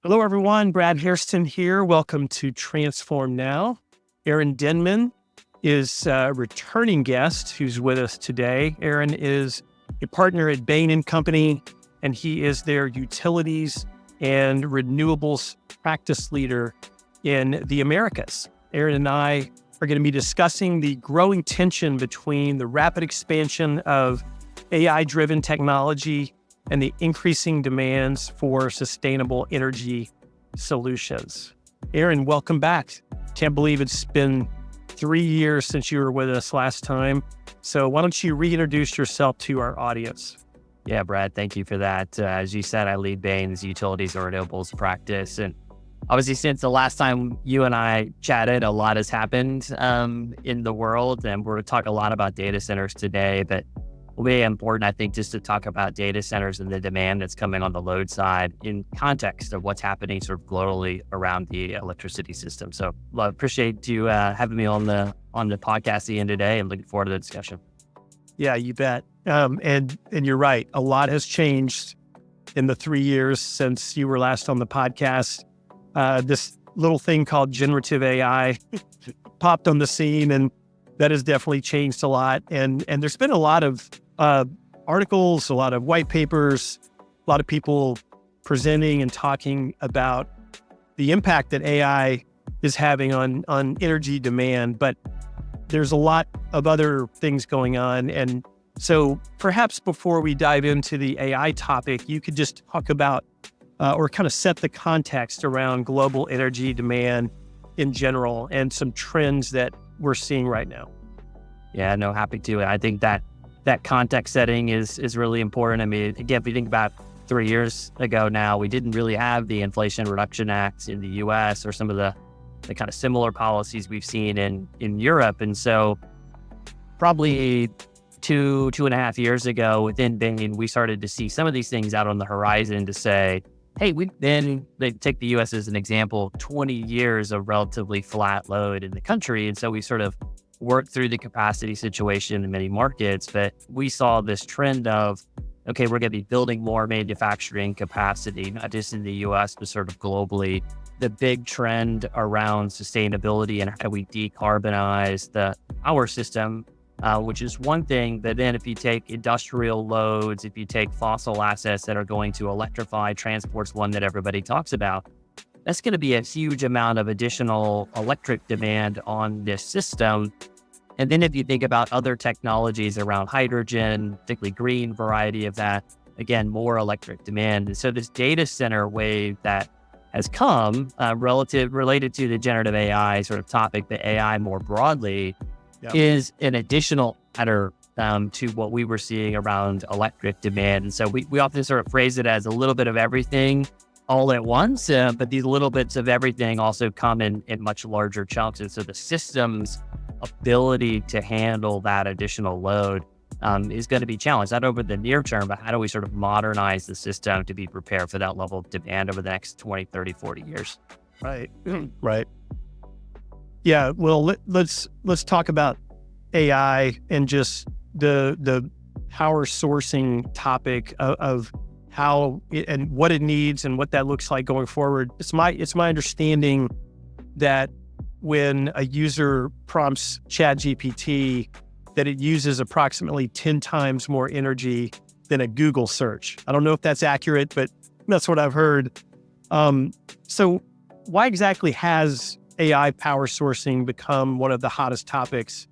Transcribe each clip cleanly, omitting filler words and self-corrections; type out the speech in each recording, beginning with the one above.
Hello, everyone. Brad Hairston here. Welcome to Transform Now. Aaron Denman is a returning guest who's with us today. Aaron is a partner at Bain Company, and he is their utilities and renewables practice leader in the Americas. Aaron and I are going to be discussing the growing tension between the rapid expansion of AI-driven technology and the increasing demands for sustainable energy solutions. Aaron, welcome back. Can't believe it's been 3 years since you were with us last time. So why don't you reintroduce yourself to our audience? Yeah, Brad, thank you for that. As you said, I lead Bain's utilities and renewables practice. And obviously, since the last time you and I chatted, a lot has happened in the world. And we're going to talk a lot about data centers today. But it'll be important, I think, just to talk about data centers and the demand that's coming on the load side in context of what's happening sort of globally around the electricity system. So appreciate you having me on the podcast again today, and looking forward to the discussion. Yeah, you bet. And you're right. A lot has changed in the 3 years since you were last on the podcast. This little thing called generative AI popped on the scene, and that has definitely changed a lot. And there's been a lot of articles, a lot of white papers, a lot of people presenting and talking about the impact that AI is having on energy demand. But there's a lot of other things going on. And so perhaps before we dive into the AI topic, you could just talk about or kind of set the context around global energy demand in general and some trends that we're seeing right now. Yeah, no, happy to. I think that context setting is really important. I mean, again, if you think about 3 years ago now, we didn't really have the Inflation Reduction Act in the US or some of the kind of similar policies we've seen in Europe. And so probably two and a half years ago within Bain, we started to see some of these things out on the horizon to say, hey, they take the US as an example, 20 years of relatively flat load in the country. And so we sort of worked through the capacity situation in many markets, but we saw this trend of, okay, we're going to be building more manufacturing capacity, not just in the US, but sort of globally. The big trend around sustainability and how do we decarbonize the power system, which is one thing. But then if you take industrial loads, if you take fossil assets that are going to electrify, transport's one that everybody talks about, that's going to be a huge amount of additional electric demand on this system. And then if you think about other technologies around hydrogen, particularly green variety of that, again, more electric demand. And so this data center wave that has come related to the generative AI sort of topic, but AI more broadly, is an additional adder to what we were seeing around electric demand. And so we often sort of phrase it as a little bit of everything all at once, but these little bits of everything also come in much larger chunks. And so the system's ability to handle that additional load is going to be challenged, not over the near term, but how do we sort of modernize the system to be prepared for that level of demand over the next 20, 30, 40 years? Right. Right. Yeah. Well, let's talk about AI and just the power sourcing topic of how and what it needs and what that looks like going forward. It's my understanding that when a user prompts ChatGPT, that it uses approximately 10 times more energy than a Google search. I don't know if that's accurate, but that's what I've heard. So why exactly has AI power sourcing become one of the hottest topics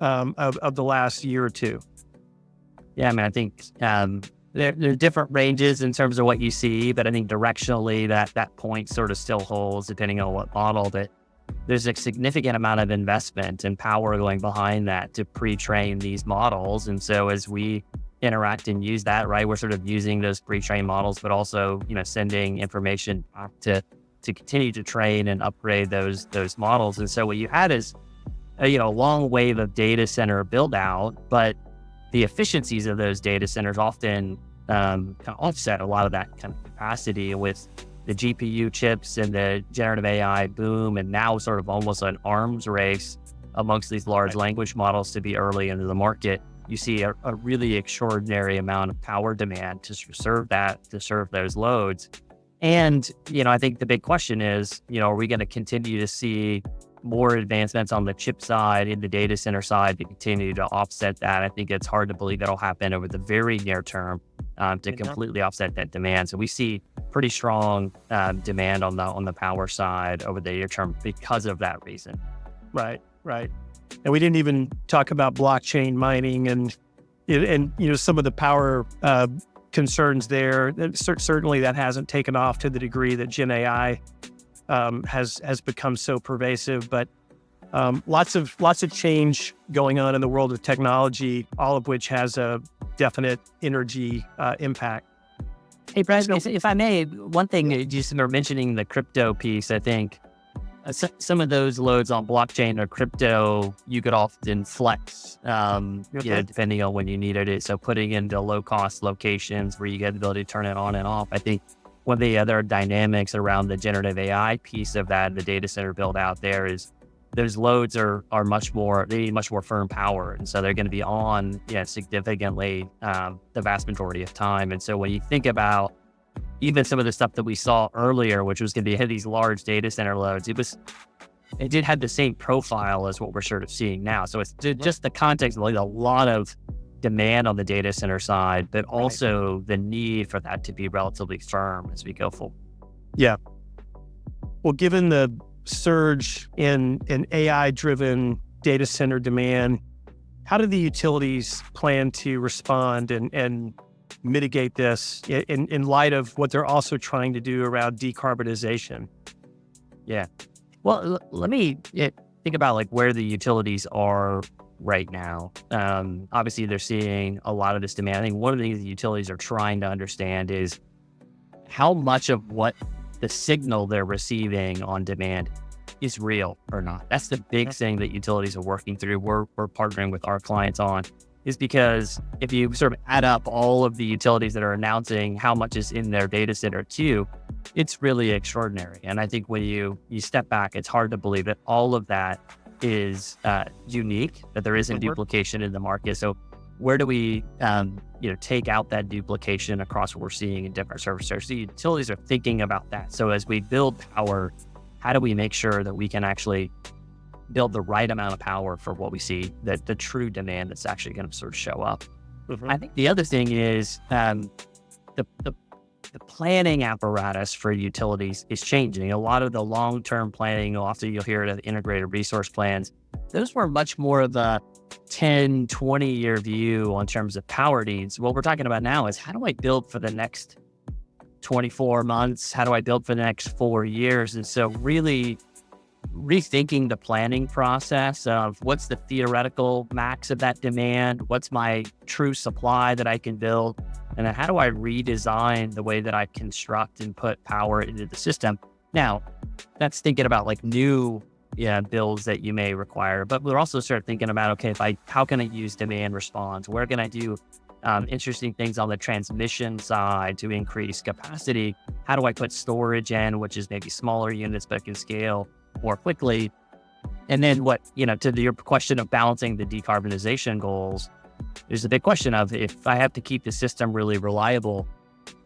of the last year or two? Yeah, I mean, I think there are different ranges in terms of what you see, but I think directionally that point sort of still holds depending on what model. That there's a significant amount of investment and power going behind that to pre-train these models. And so as we interact and use that, right, we're sort of using those pre-trained models, but also, sending information back to continue to train and upgrade those models. And so what you had is a long wave of data center build out, but the efficiencies of those data centers often kind of offset a lot of that kind of capacity with the GPU chips and the generative AI boom, and now sort of almost an arms race amongst these large language models to be early into the market. You see a really extraordinary amount of power demand to serve those loads. And, I think the big question is, are we going to continue to see more advancements on the chip side, in the data center side to continue to offset that? I think it's hard to believe that'll happen over the very near term to completely offset that demand. So we see pretty strong demand on the power side over the near term because of that reason. Right. And we didn't even talk about blockchain mining and some of the power concerns there. Certainly that hasn't taken off to the degree that Gen AI has become so pervasive, but lots of change going on in the world of technology, all of which has a definite energy impact. Hey, Brad, if I may, one thing you just were mentioning the crypto piece, I think some of those loads on blockchain or crypto, you could often flex, depending on when you needed it. So putting into low-cost locations where you get the ability to turn it on and off. I think one of the other dynamics around the generative AI piece of that, the data center build out there, is those loads are they need much more firm power. And so they're going to be on significantly the vast majority of time. And so when you think about even some of the stuff that we saw earlier, which was going to be these large data center loads, it did have the same profile as what we're sort of seeing now. So it's just the context of like a lot of demand on the data center side, but also the need for that to be relatively firm as we go forward. Yeah. Well, given the surge in AI-driven data center demand, how do the utilities plan to respond and mitigate this in light of what they're also trying to do around decarbonization? Yeah. Well, let me think about like where the utilities are right now. Obviously, they're seeing a lot of this demand. I think one of the things the utilities are trying to understand is how much of what the signal they're receiving on demand is real or not. That's the big thing that utilities are working through. We're partnering with our clients on, is because if you sort of add up all of the utilities that are announcing how much is in their data center queue, it's really extraordinary. And I think when you step back, it's hard to believe that all of that is unique, that there isn't duplication in the market. So where do we take out that duplication across what we're seeing in different service areas? So utilities are thinking about that. So as we build power, how do we make sure that we can actually build the right amount of power for what we see, that the true demand that's actually going to sort of show up? I think the other thing is the planning apparatus for utilities is changing. A lot of the long-term planning, often you'll hear it of integrated resource plans, those were much more of a 10, 20-year view in terms of power needs. What we're talking about now is, how do I build for the next 24 months? How do I build for the next 4 years? And so really rethinking the planning process of what's the theoretical max of that demand, what's my true supply that I can build, and then how do I redesign the way that I construct and put power into the system. Now, that's thinking about like new builds that you may require, but we're also start thinking about, okay, how can I use demand response? Where can I do interesting things on the transmission side to increase capacity? How do I put storage in, which is maybe smaller units but can scale more quickly? And then to your question of balancing the decarbonization goals, there's a big question of, if I have to keep the system really reliable,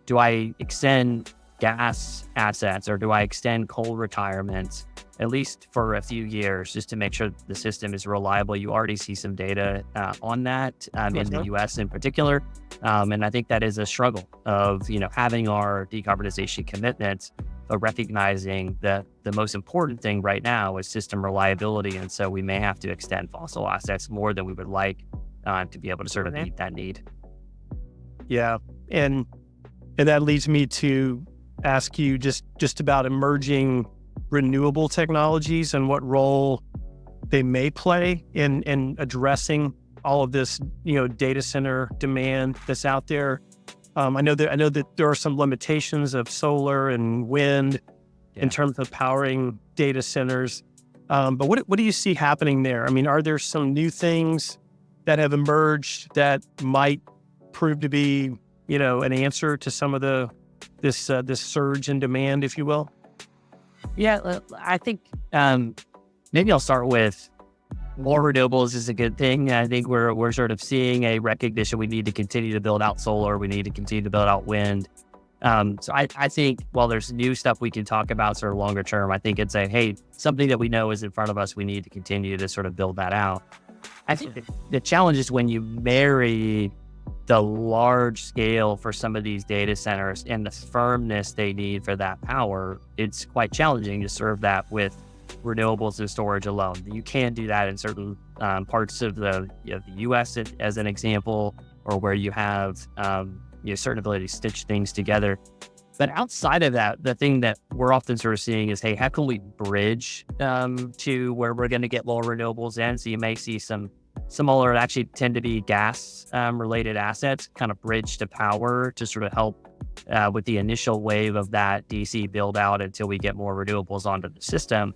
do I extend gas assets or do I extend coal retirements, at least for a few years, just to make sure the system is reliable? You already see some data on that in the US in particular. And I think that is a struggle of, having our decarbonization commitments, but recognizing that the most important thing right now is system reliability. And so we may have to extend fossil assets more than we would like to be able to sort of meet that need. Yeah. And that leads me to ask you just about emerging renewable technologies and what role they may play in addressing all of this, data center demand that's out there. I know that there are some limitations of solar and wind in terms of powering data centers. But what do you see happening there? I mean, are there some new things that have emerged that might prove to be, an answer to some of this surge in demand, if you will? Yeah, I think maybe I'll start with more renewables is a good thing. I think we're sort of seeing a recognition we need to continue to build out solar. We need to continue to build out wind. So I think while there's new stuff we can talk about sort of longer term, I think it's hey, something that we know is in front of us, we need to continue to sort of build that out. I think the challenge is when you marry the large scale for some of these data centers and the firmness they need for that power, it's quite challenging to serve that with renewables and storage alone. You can't do that in certain parts of the U.S. as an example, or where you have certain ability to stitch things together. But outside of that, the thing that we're often sort of seeing is, hey, how can we bridge to where we're going to get more renewables in? So you may see some smaller, actually tend to be gas related assets, kind of bridge to power to sort of help with the initial wave of that DC build out until we get more renewables onto the system.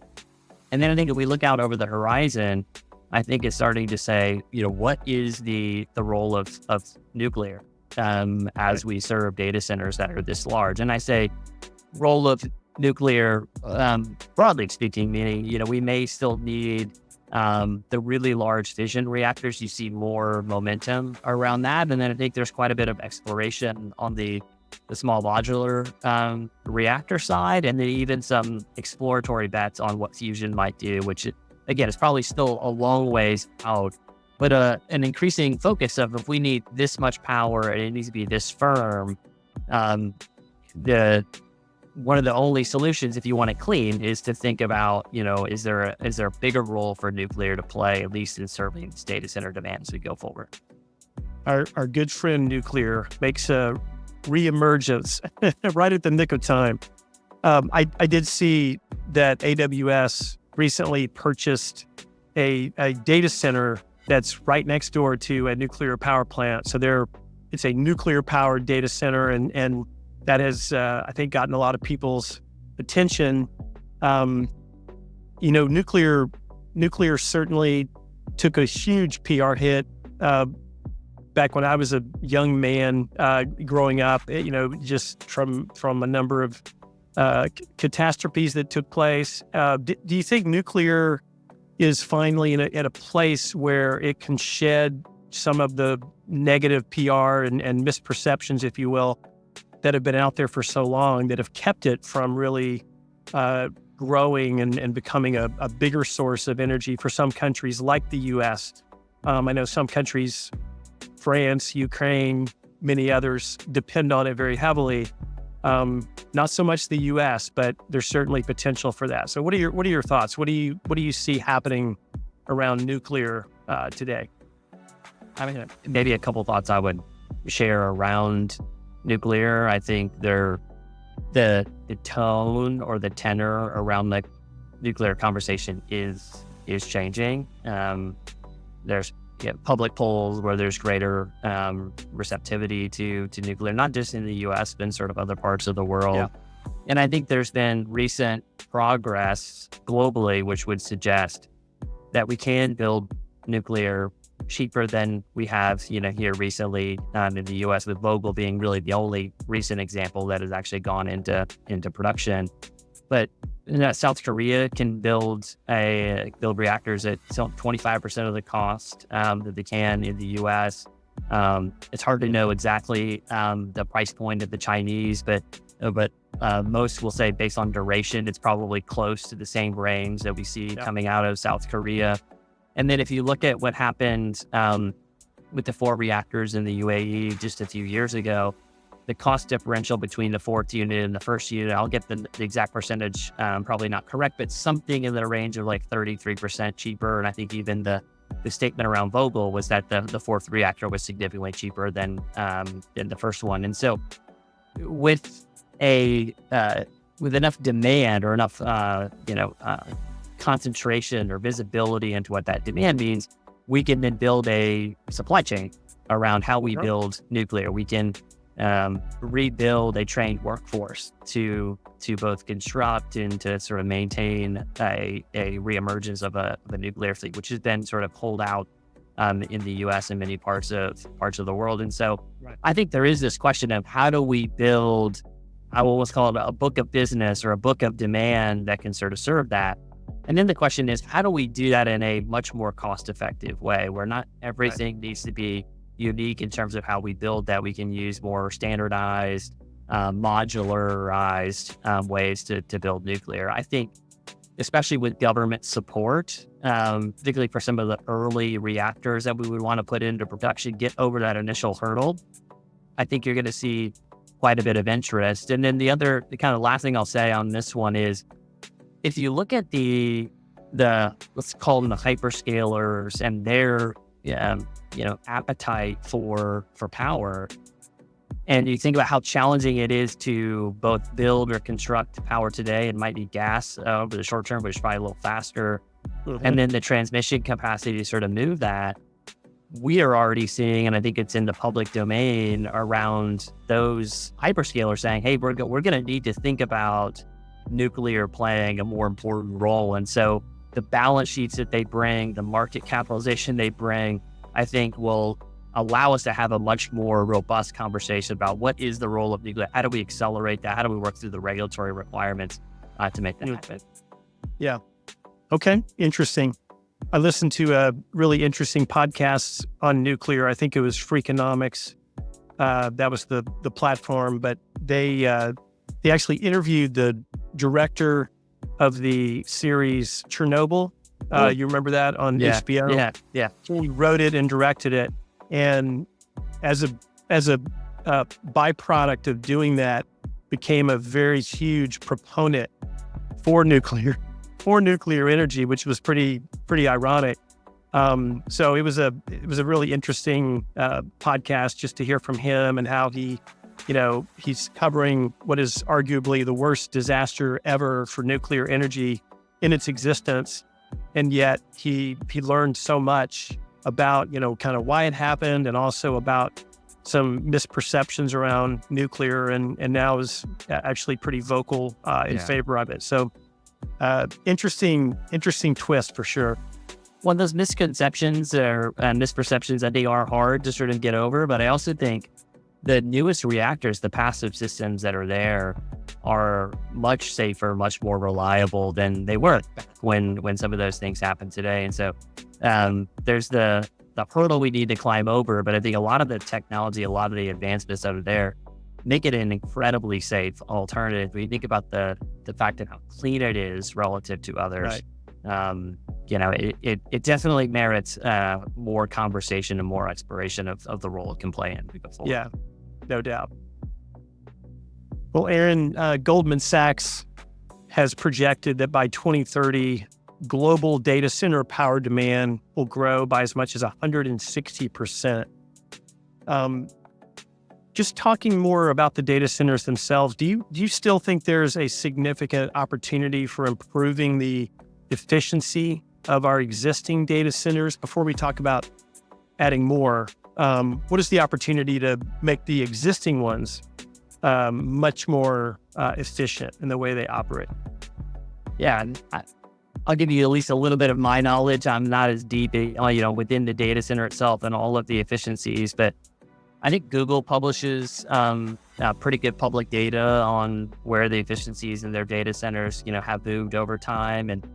And then I think if we look out over the horizon, I think it's starting to say, what is the role of nuclear as we serve data centers that are this large? And I say role of nuclear, broadly speaking, meaning, we may still need the really large fission reactors. You see more momentum around that. And then I think there's quite a bit of exploration on the small modular reactor side, and then even some exploratory bets on what fusion might do, which again is probably still a long ways out, but an increasing focus of if we need this much power and it needs to be this firm, one of the only solutions, if you want it clean, is to think about, is there a bigger role for nuclear to play, at least in serving this data center demand as we go forward? Our good friend nuclear makes a reemergence right at the nick of time. I did see that AWS recently purchased a data center that's right next door to a nuclear power plant. So it's a nuclear powered data center, and that has, I think, gotten a lot of people's attention. Nuclear certainly took a huge PR hit back when I was a young man growing up, just from a number of catastrophes that took place. Do you think nuclear is finally in a place where it can shed some of the negative PR and misperceptions, if you will, that have been out there for so long, that have kept it from really growing and becoming a bigger source of energy for some countries like the U.S.? I know some countries, France, Ukraine, many others, depend on it very heavily. Not so much the U.S., but there's certainly potential for that. So what are your thoughts? What do you see happening around nuclear today? I mean, maybe a couple thoughts I would share around nuclear. I think the tone or the tenor around the nuclear conversation is changing. There's public polls where there's greater receptivity to nuclear, not just in the U.S., but in sort of other parts of the world. Yeah. And I think there's been recent progress globally, which would suggest that we can build nuclear cheaper than we have, here recently in the U.S., with Vogtle being really the only recent example that has actually gone into production. But South Korea can build reactors at 25% of the cost that they can in the U.S. It's hard to know exactly the price point of the Chinese, but most will say based on duration, it's probably close to the same range that we see coming out of South Korea. And then if you look at what happened with the 4 reactors in the UAE just a few years ago, the cost differential between the 4th unit and the first unit, I'll get the exact percentage, probably not correct, but something in the range of like 33% cheaper. And I think even the statement around Vogtle was that the 4th reactor was significantly cheaper than the first one. And so with enough demand or enough concentration or visibility into what that demand means, we can then build a supply chain around how we build nuclear. We can rebuild a trained workforce to both construct and to sort of maintain a reemergence of a nuclear fleet, which has been sort of pulled out in the U.S. and many parts of the world. And so I think there is this question of how do we build, I will almost call it a book of business or a book of demand that can sort of serve that. And then the question is, how do we do that in a much more cost-effective way, where not everything needs to be unique in terms of how we build that? We can use more standardized modularized ways to build nuclear. I think, especially with government support, particularly for some of the early reactors that we would want to put into production, get over that initial hurdle, I think you're going to see quite a bit of interest. And then the kind of last thing I'll say on this one is, if you look at the let's call them the hyperscalers and their appetite for power, and you think about how challenging it is to both build or construct power today, it might be gas over the short term, which is probably a little faster, and then the transmission capacity to sort of move that. We are already seeing, and I think it's in the public domain, around those hyperscalers saying, hey, we're going to need to think about nuclear playing a more important role. And so the balance sheets that they bring, the market capitalization they bring, I think will allow us to have a much more robust conversation about what is the role of nuclear, how do we accelerate that, how do we work through the regulatory requirements to make that happen. Yeah. Okay. Interesting. I listened to a really interesting podcast on nuclear. I think it was Freakonomics. That was the platform, but they actually interviewed the director of the series Chernobyl. You remember that on HBO? Yeah. He wrote it and directed it. And as a byproduct of doing that, became a very huge proponent for nuclear energy, which was pretty ironic. So it was a really interesting podcast just to hear from him and how he's covering what is arguably the worst disaster ever for nuclear energy in its existence. And yet he learned so much about, kind of why it happened, and also about some misperceptions around nuclear, and now is actually pretty vocal in favor of it. So interesting twist for sure. Well, those misconceptions or misperceptions, I think, are hard to sort of get over, but I also think the newest reactors, the passive systems that are there, are much safer, much more reliable than they were back when some of those things happened today. And so there's the hurdle we need to climb over, but I think a lot of the technology, a lot of the advancements that are there make it an incredibly safe alternative. When you think about the fact of how clean it is relative to others, right. It definitely merits more conversation and more exploration of the role it can play in. Yeah, no doubt. Well, Aaron, Goldman Sachs has projected that by 2030, global data center power demand will grow by as much as 160%. Just talking more about the data centers themselves, do you still think there's a significant opportunity for improving the efficiency of our existing data centers? Before we talk about adding more, what is the opportunity to make the existing ones much more efficient in the way they operate? Yeah, I'll give you at least a little bit of my knowledge. I'm not as deep, within the data center itself and all of the efficiencies, but I think Google publishes pretty good public data on where the efficiencies in their data centers, have moved over time. And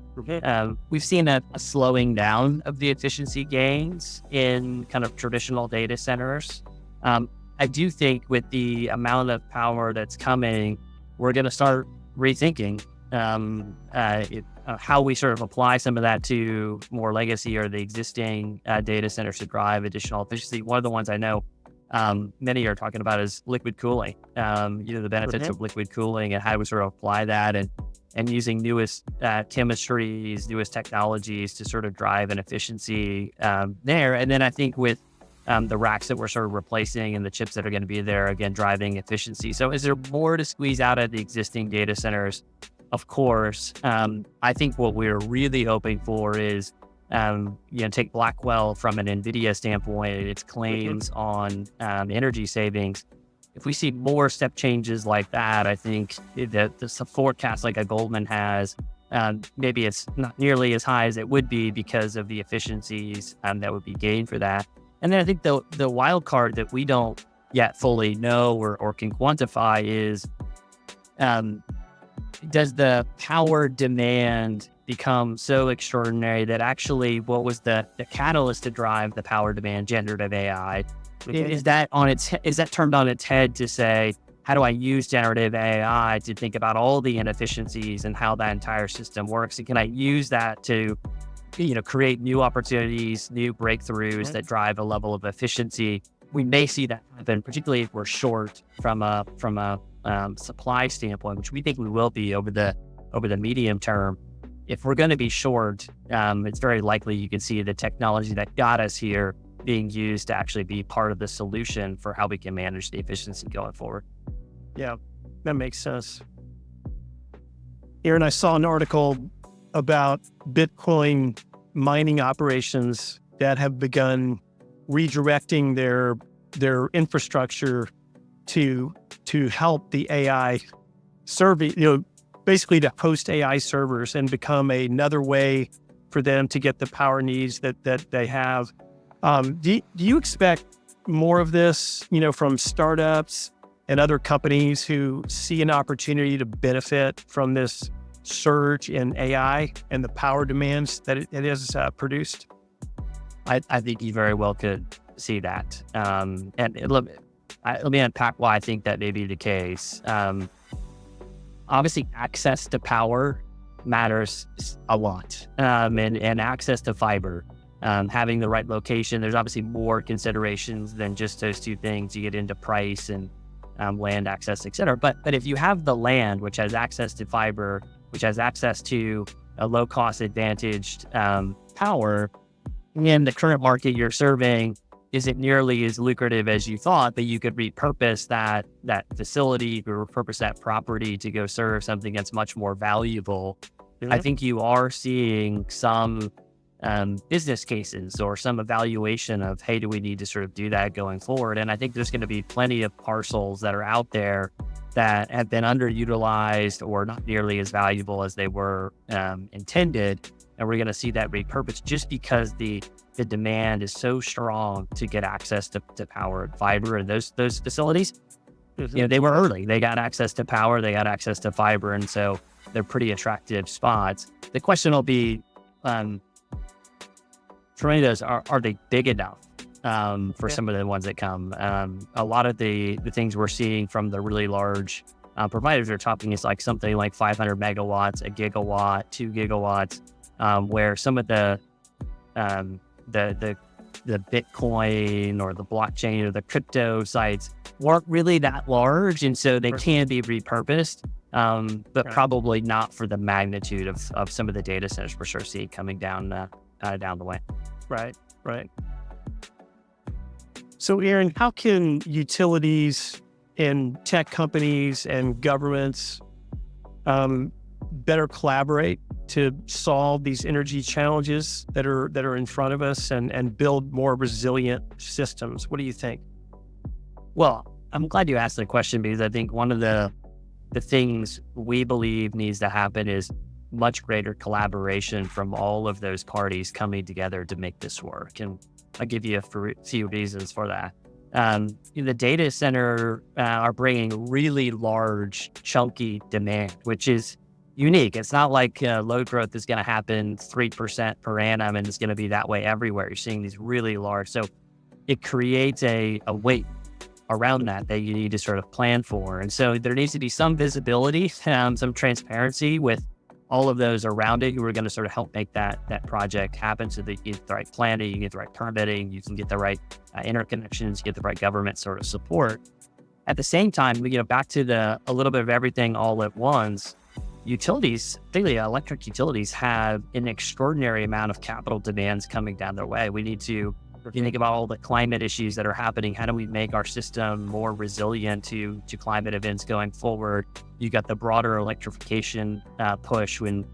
we've seen a slowing down of the efficiency gains in kind of traditional data centers. I do think with the amount of power that's coming, we're going to start rethinking how we sort of apply some of that to more legacy or the existing data centers to drive additional efficiency. One of the ones I know many are talking about is liquid cooling. The benefits of liquid cooling and how we sort of apply that, and using newest chemistries, newest technologies to sort of drive an efficiency there. And then I think with the racks that we're sort of replacing and the chips that are going to be there, again, driving efficiency. So is there more to squeeze out of the existing data centers? Of course. I think what we're really hoping for is, take Blackwell from an NVIDIA standpoint, its claims on energy savings. If we see more step changes like that, I think that the forecast like a Goldman has, maybe it's not nearly as high as it would be because of the efficiencies that would be gained for that. And then I think the wild card that we don't yet fully know or can quantify is, does the power demand become so extraordinary that actually what was the catalyst to drive the power demand, generative AI, is that turned on its head to say, how do I use generative AI to think about all the inefficiencies and how that entire system works? And can I use that to, create new opportunities, new breakthroughs that drive a level of efficiency? We may see that happen, particularly if we're short from a supply standpoint, which we think we will be over the medium term. If we're going to be short, it's very likely you can see the technology that got us here being used to actually be part of the solution for how we can manage the efficiency going forward. Yeah, that makes sense. Aaron, I saw an article about Bitcoin mining operations that have begun redirecting their infrastructure to help the AI serving, basically to host AI servers and become another way for them to get the power needs that they have. Do you expect more of this, from startups and other companies who see an opportunity to benefit from this surge in AI and the power demands that it has produced? I think you very well could see that. And let me unpack why I think that may be the case. Obviously, access to power matters a lot, and access to fiber. Having the right location, there's obviously more considerations than just those two things. You get into price and land access, et cetera. But if you have the land, which has access to fiber, which has access to a low-cost advantaged power, and the current market you're serving isn't nearly as lucrative as you thought, but you could repurpose that facility, you could repurpose that property to go serve something that's much more valuable. Mm-hmm. I think you are seeing some business cases or some evaluation of, hey, do we need to sort of do that going forward? And I think there's going to be plenty of parcels that are out there that have been underutilized or not nearly as valuable as they were intended. And we're going to see that repurposed just because the demand is so strong to get access to power and fiber and those facilities. Mm-hmm. They were early. They got access to power, they got access to fiber, and so they're pretty attractive spots. The question will be, for many of those, are they big enough for some of the ones that come? A lot of the things we're seeing from the really large providers are talking is like something like 500 megawatts, a gigawatt, 2 gigawatts, where some of the Bitcoin or the blockchain or the crypto sites weren't really that large, and so they can be repurposed, but probably not for the magnitude of some of the data centers we're sure seeing coming down the way. Right. So, Aaron, how can utilities and tech companies and governments better collaborate to solve these energy challenges that are in front of us and build more resilient systems? What do you think? Well, I'm glad you asked the question, because I think one of the things we believe needs to happen is much greater collaboration from all of those parties coming together to make this work. And I'll give you a few reasons for that. The data center are bringing really large, chunky demand, which is unique. It's not like load growth is going to happen 3% per annum and it's going to be that way everywhere. You're seeing these really large. So it creates a weight around that you need to sort of plan for. And so there needs to be some visibility, some transparency with all of those around it who are going to sort of help make that project happen, so that you get the right planning, you get the right permitting, you can get the right interconnections, get the right government sort of support. At the same time, back to a little bit of everything all at once, utilities, particularly electric utilities, have an extraordinary amount of capital demands coming down their way. We need to, if you think about all the climate issues that are happening, how do we make our system more resilient to climate events going forward? You got the broader electrification push, how do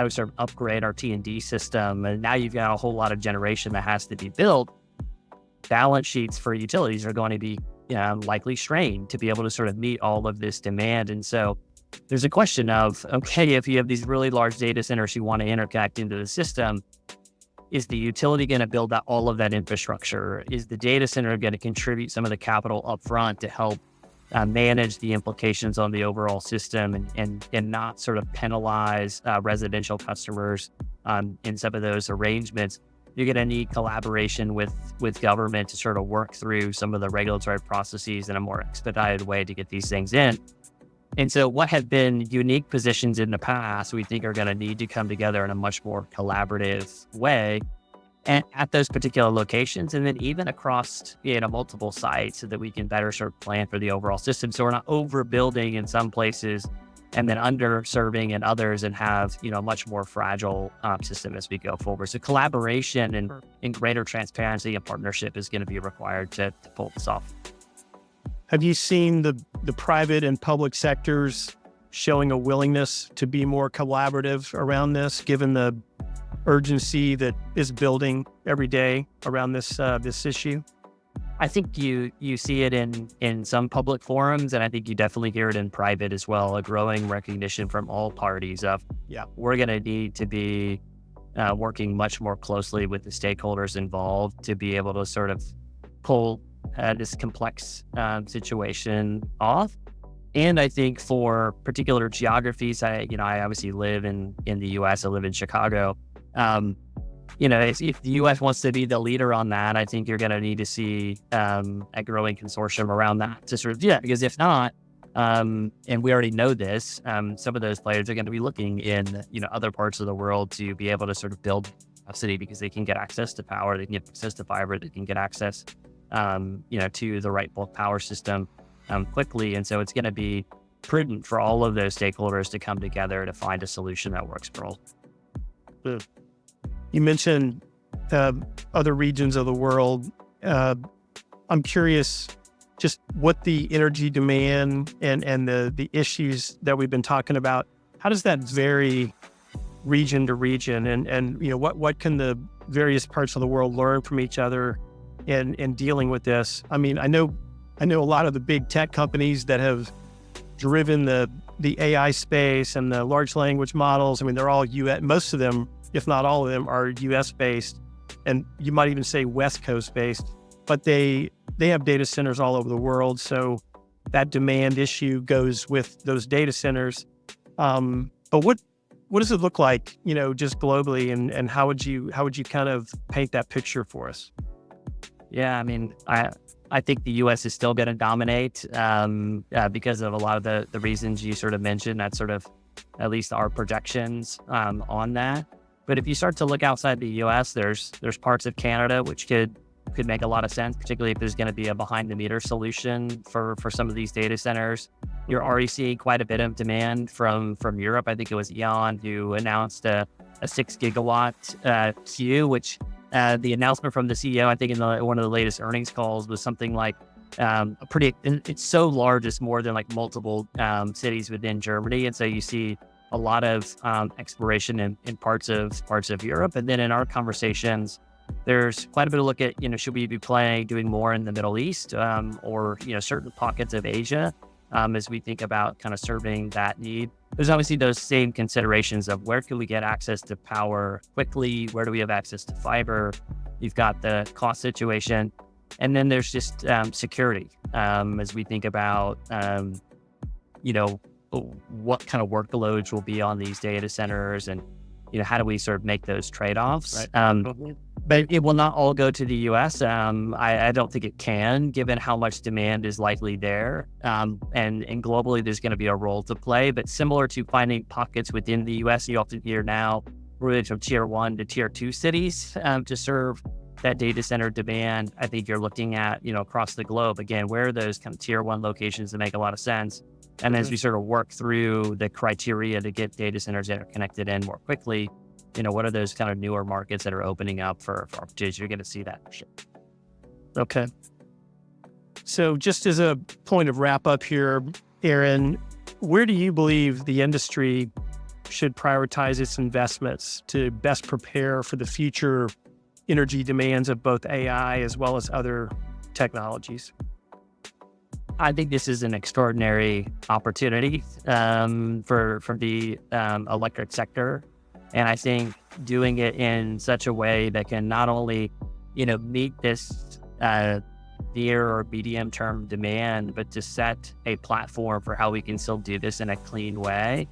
we sort of upgrade our T&D system? And now you've got a whole lot of generation that has to be built. Balance sheets for utilities are going to be likely strained to be able to sort of meet all of this demand. And so there's a question of, okay, if you have these really large data centers you want to interconnect into the system, is the utility going to build out all of that infrastructure? Is the data center going to contribute some of the capital upfront to help manage the implications on the overall system and not sort of penalize residential customers in some of those arrangements? you're going to need collaboration with government to sort of work through some of the regulatory processes in a more expedited way to get these things in. And so what have been unique positions in the past, we think are going to need to come together in a much more collaborative way and at those particular locations, and then even across multiple sites, so that we can better sort of plan for the overall system. So we're not overbuilding in some places and then underserving in others, and have a much more fragile system as we go forward. So collaboration and greater transparency and partnership is going to be required to pull this off. Have you seen the private and public sectors showing a willingness to be more collaborative around this, given the urgency that is building every day around this issue? I think you see it in some public forums, and I think you definitely hear it in private as well, a growing recognition from all parties of, we're going to need to be working much more closely with the stakeholders involved to be able to sort of pull this complex situation off. And I think for particular geographies, I obviously live in the U.S., I live in Chicago. If the U.S. wants to be the leader on that, I think you're going to need to see a growing consortium around that to sort of, because if not, and we already know this, some of those players are going to be looking in, other parts of the world to be able to sort of build capacity, because they can get access to power, they can get access to fiber, they can get access, to the right bulk power system quickly. And so it's going to be prudent for all of those stakeholders to come together to find a solution that works for all. You mentioned other regions of the world. I'm curious just what the energy demand and the issues that we've been talking about, how does that vary region to region? And what can the various parts of the world learn from each other in dealing with this? I mean, I know a lot of the big tech companies that have driven the AI space and the large language models. I mean, they're all US, most of them, if not all of them, are US based, and you might even say West Coast based, but they have data centers all over the world. So that demand issue goes with those data centers. But what does it look like, just globally, and how would you kind of paint that picture for us? Yeah, I mean, I think the U.S. is still going to dominate because of a lot of the reasons you sort of mentioned. That's sort of at least our projections on that. But if you start to look outside the U.S., there's parts of Canada which could make a lot of sense, particularly if there's going to be a behind-the-meter solution for some of these data centers. You're already seeing quite a bit of demand from Europe. I think it was Eon who announced a 6 gigawatt queue, which the announcement from the CEO, I think in one of the latest earnings calls, was something like it's so large, it's more than like multiple cities within Germany. And so you see a lot of exploration in parts of Europe. And then in our conversations, there's quite a bit of look at, should we be doing more in the Middle East or certain pockets of Asia as we think about kind of serving that need. There's obviously those same considerations of where can we get access to power quickly? Where do we have access to fiber? You've got the cost situation. And then there's just security as we think about, what kind of workloads will be on these data centers, and how do we sort of make those trade-offs? Right. But it will not all go to the U.S. I don't think it can, given how much demand is likely there. And globally, there's going to be a role to play. But similar to finding pockets within the U.S., you often hear now really from tier 1 to tier 2 cities to serve that data center demand. I think you're looking at, across the globe, again, where are those kind of tier 1 locations that make a lot of sense? And as we sort of work through the criteria to get data centers interconnected in more quickly, what are those kind of newer markets that are opening up for opportunities? You're going to see that. Okay. So just as a point of wrap up here, Aaron, where do you believe the industry should prioritize its investments to best prepare for the future energy demands of both AI as well as other technologies? I think this is an extraordinary opportunity for the electric sector. And I think doing it in such a way that can not only, meet this near or medium term demand, but to set a platform for how we can still do this in a clean way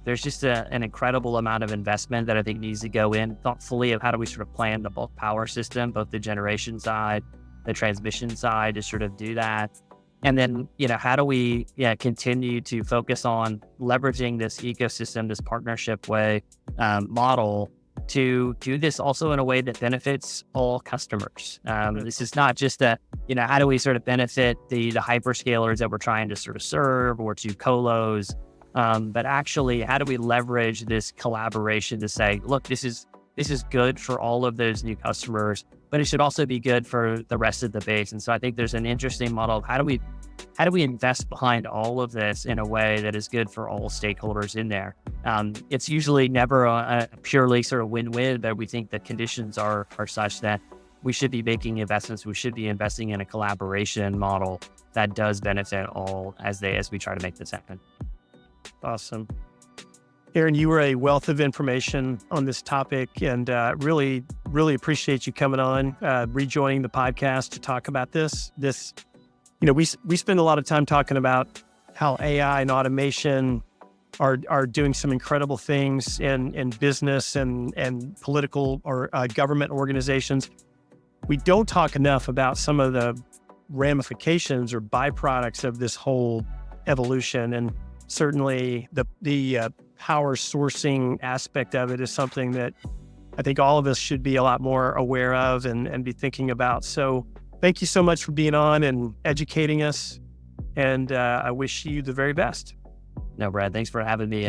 there's just an incredible amount of investment that I think needs to go in thoughtfully of how do we sort of plan the bulk power system, both the generation side, the transmission side, to sort of do that. And then, how do we continue to focus on leveraging this ecosystem, this partnership way model to do this also in a way that benefits all customers. This is not just how do we sort of benefit the hyperscalers that we're trying to sort of serve, or to colos, but actually how do we leverage this collaboration to say, look, this is good for all of those new customers, but it should also be good for the rest of the base. And so I think there's an interesting model of how do we invest behind all of this in a way that is good for all stakeholders in there. It's usually never a purely sort of win-win, but we think the conditions are such that we should be making investments. We should be investing in a collaboration model that does benefit all as we try to make this happen. Awesome. Aaron, you were a wealth of information on this topic, and really, really appreciate you coming on, rejoining the podcast to talk about this. We spend a lot of time talking about how AI and automation are doing some incredible things in business and political or government organizations. We don't talk enough about some of the ramifications or byproducts of this whole evolution, and certainly the power sourcing aspect of it is something that I think all of us should be a lot more aware of and be thinking about. So thank you so much for being on and educating us, and I wish you the very best. No, Brad, thanks for having me.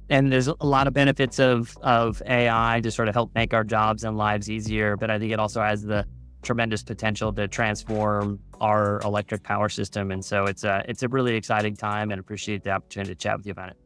And there's a lot of benefits of AI to sort of help make our jobs and lives easier, but I think it also has the tremendous potential to transform our electric power system. And so it's a really exciting time, and appreciate the opportunity to chat with you about it.